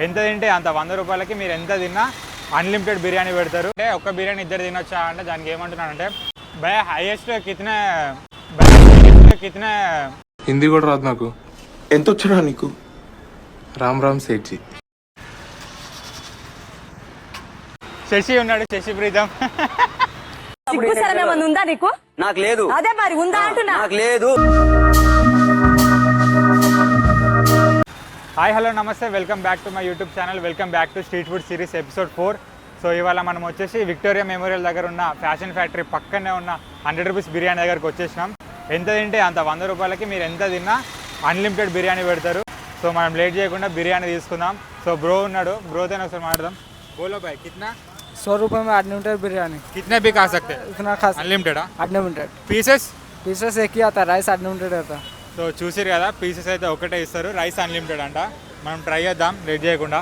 ఎంత తింటే అంత 100 రూపాయలకి మీరు ఎంత తిన్నా అన్లిమిటెడ్ బిర్యానీ పెడతారు. అంటే ఒక్క బిర్యానీ ఇద్దరు తినొచ్చా అంటే దానికి ఏమంటున్నానంటే భయ హైయెస్ట్ కితనే హిందీ కూడా రాదు నాకు. ఎంత వచ్చరా నీకు? రామ్ రామ్ సేఠ్జీ. శశి ఉన్నాడు, శశి ప్రీతం. ఉందా నీకు? నాకు లేదు. అదే మరి ఉందా అంటున్నా. నాకు లేదు. హాయ్ హలో నమస్తే, welcome back to my YouTube channel. Welcome back to street food series episode 4. So ఇవాళ మనం వచ్చేసి విక్టోరియా మెమోరియల్ దగ్గర ఉన్న ఫ్యాషన్ ఫ్యాక్టరీ పక్కనే ఉన్న 100 రూపీస్ బిర్యానీ దగ్గరకు వచ్చేసినాం. ఎంత తింటే అంత 100 రూపాయలకి మీరు ఎంత తిన్నా అన్లిమిటెడ్ బిర్యానీ పెడతారు. సో మనం లేట్ చేయకుండా బిర్యానీ తీసుకుందాం. సో బ్రో ఉన్నాడు, బ్రోతో ఒకసారి మాట్లాడదాం. बोलो भाई कितना? 100 रुपये में अनलिमिटेड बिरयानी. कितने भी खा सकते हैं? इतना खा अनलिमिटेड. अनलिमिटेड पीसेस एक ही आता, राइस अनलिमिटेड आता. సో చూసిరు కదా, పీసెస్ అయితే ఒకటే ఇస్తారు, రైస్ అన్లిమిటెడ్ అంట. మనం ట్రై చేద్దాం లేట్ చేయకుండా.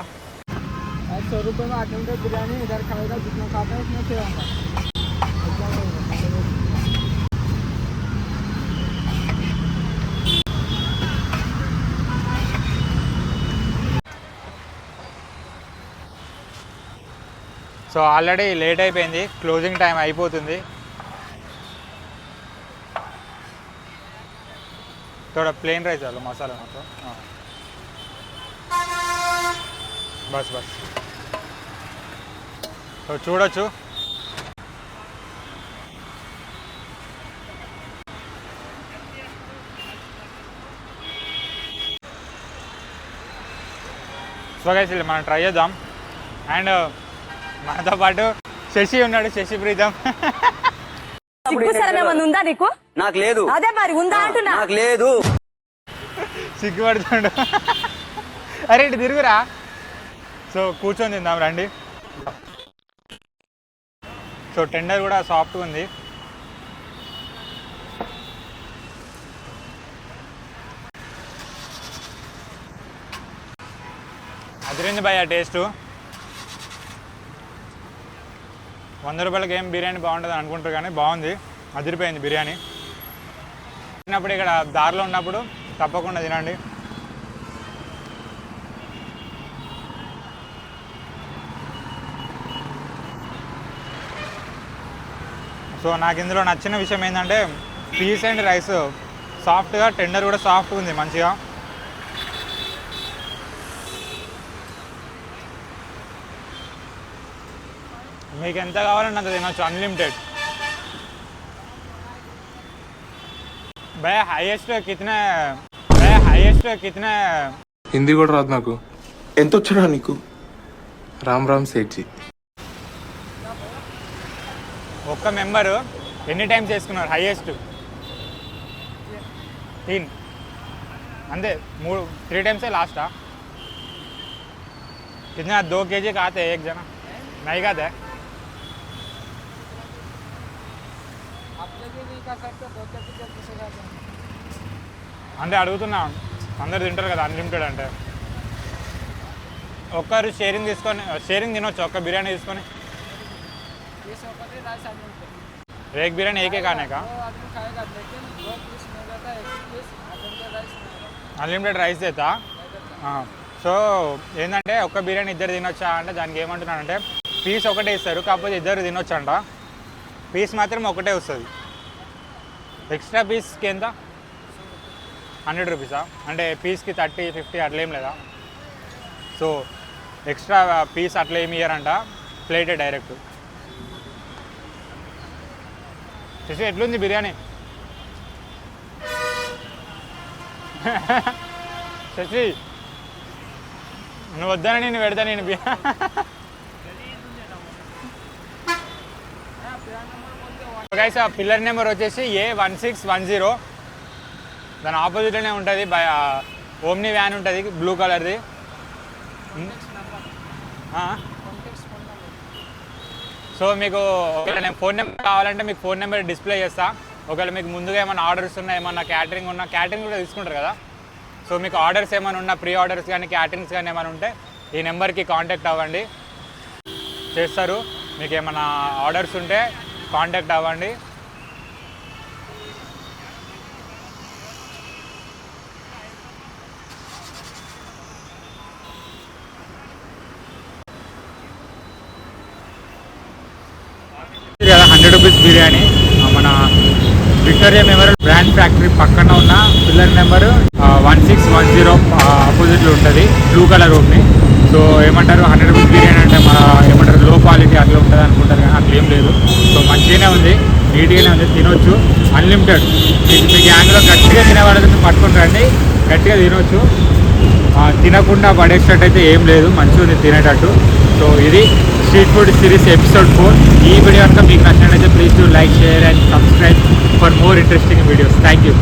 100 रुपये में अनलिमिटेड बिरयानी. इधर खाएगा जितना खाता है उसमें सेव होगा. సో ఆల్రెడీ లేట్ అయిపోయింది, క్లోజింగ్ టైం అయిపోతుంది. थोड़ा प्लेन राइस डालो, मसाला मत. हाँ बस बस. तो చూడొచ్చు సో గైస్ మనం ట్రై చేద్దాం. అండ్ మనతో పాటు శశి ఉన్నాడు, శశి ప్రీతం. ఉందా నీకు? నాకు లేదు. అదే మరి ఉందా అంటున్నా. నాకు లేదు. సిగ్గుపడుతుండు. అరే ఇటు తిరుగురా. సో కూర్చొని తిందాం రండి. సో టెండర్ కూడా సాఫ్ట్గా ఉంది. అదిరింది భయ్యా టేస్ట్. 100 రూపాయలకి ఏం బిర్యానీ బాగుంటుంది అనుకుంటారు కానీ బాగుంది, అదిరిపోయింది బిర్యానీ. తిన్నప్పుడు ఇక్కడ దారిలో ఉన్నప్పుడు తప్పకుండా తినండి. సో నాకు ఇందులో నచ్చిన విషయం ఏంటంటే పీస్ అండ్ రైస్ సాఫ్ట్గా, టెండర్ కూడా సాఫ్ట్గా ఉంది మంచిగా. మీకు ఎంత కావాలంటే అంత తినొచ్చు, అన్లిమిటెడ్. భయ హైయెస్ట్ కితనే హిందీ కూడా రాదు నాకు. ఎంత వచ్చరా నీకు? రామ్ రామ్ సేఠ్జీ. ఒక్క మెంబరు ఎన్ని టైమ్స్ చేసుకున్నారు? హైయెస్ట్ 3 అంతే. 3 టైమ్సే లాస్టా? कितना 2 kg का आते हैं एक जना? नहीं खाते? అంటే అడుగుతున్నా, అందరు తింటారు కదా అన్లిమిటెడ్ అంటే. ఒక్కరు షేరింగ్ తినొచ్చు, ఒక్క బిర్యానీ తీసుకొని. एक बिरयानी एक ही खाने का? అన్లిమిటెడ్ రైస్ చేస్తా. సో ఏంటంటే ఒక్క బిర్యానీ ఇద్దరు తినొచ్చా అంటే దానికి ఏమంటున్నానంటే పీస్ ఒకటే ఇస్తారు, కాకపోతే ఇద్దరు తినొచ్చు అంట. పీస్ మాత్రం ఒకటే వస్తుంది. ఎక్స్ట్రా పీస్కి ఎంత? 100 రూపీసా? అంటే పీస్కి 30, 50 అట్లా ఏం లేదా? సో ఎక్స్ట్రా పీస్ అట్లా ఏమి ఇయ్యారంట, ప్లేటే డైరెక్ట్. శశి ఎట్లుంది బిర్యానీ? శశి నువ్వు వద్దానని నేను పెడతా. నేను గైస్ ఆ పిల్లర్ నెంబర్ వచ్చేసి A1610. దాని ఆపోజిట్లోనే ఉంటుంది ఓమ్ని వ్యాన్ ఉంటుంది, బ్లూ కలర్ది. సో మీకు ఒకవేళ నేను ఫోన్ నెంబర్ కావాలంటే మీకు ఫోన్ నెంబర్ డిస్ప్లే చేస్తా. ఒకవేళ మీకు ముందుగా ఏమైనా ఆర్డర్స్ ఉన్నా, ఏమన్నా క్యాటరింగ్ ఉన్నా, క్యాటరింగ్ కూడా తీసుకుంటారు కదా. సో మీకు ఆర్డర్స్ ఏమైనా ఉన్నా, ప్రీ ఆర్డర్స్ కానీ క్యాటరింగ్స్ కానీ ఏమైనా ఉంటే ఈ నెంబర్కి కాంటాక్ట్ అవ్వండి, చేస్తారు. మీకు ఏమైనా ఆర్డర్స్ ఉంటే కాంటాక్ట్ అవ్వండి. రూపీస్ బిర్యానీ మన విక్టోరియా మెమోరియల్ బ్రాండ్ ఫ్యాక్టరీ పక్కన ఉన్న పిల్లర్ నెంబర్ 1610 ఆపోజిట్లో ఉంటుంది, బ్లూ కలర్ రూమ్ని. సో ఏమంటారు 100 రూపీస్ బిర్యానీ అంటే మన ఏమంటారు లో క్వాలిటీ అట్లా ఉంటుంది అనుకుంటారు, కానీ అట్లా ఏం లేదు. సో మంచిగానే ఉంది, నీట్గానే ఉంది, తినొచ్చు, అన్లిమిటెడ్. మీ గ్యాంగ్లో గట్టిగా తినేవాళ్ళకి మీరు పట్టుకుని రండి, గట్టిగా తినొచ్చు, తినకుండా పడేటట్టు అయితే ఏం లేదు, మంచిగా ఉంది తినేటట్టు. సో ఇది స్ట్రీట్ ఫుడ్ సిరీస్ ఎపిసోడ్ 4. ఈ వీడియో కనుక మీకు నచ్చినట్లయితే please do like, share and subscribe for more interesting videos. Thank you.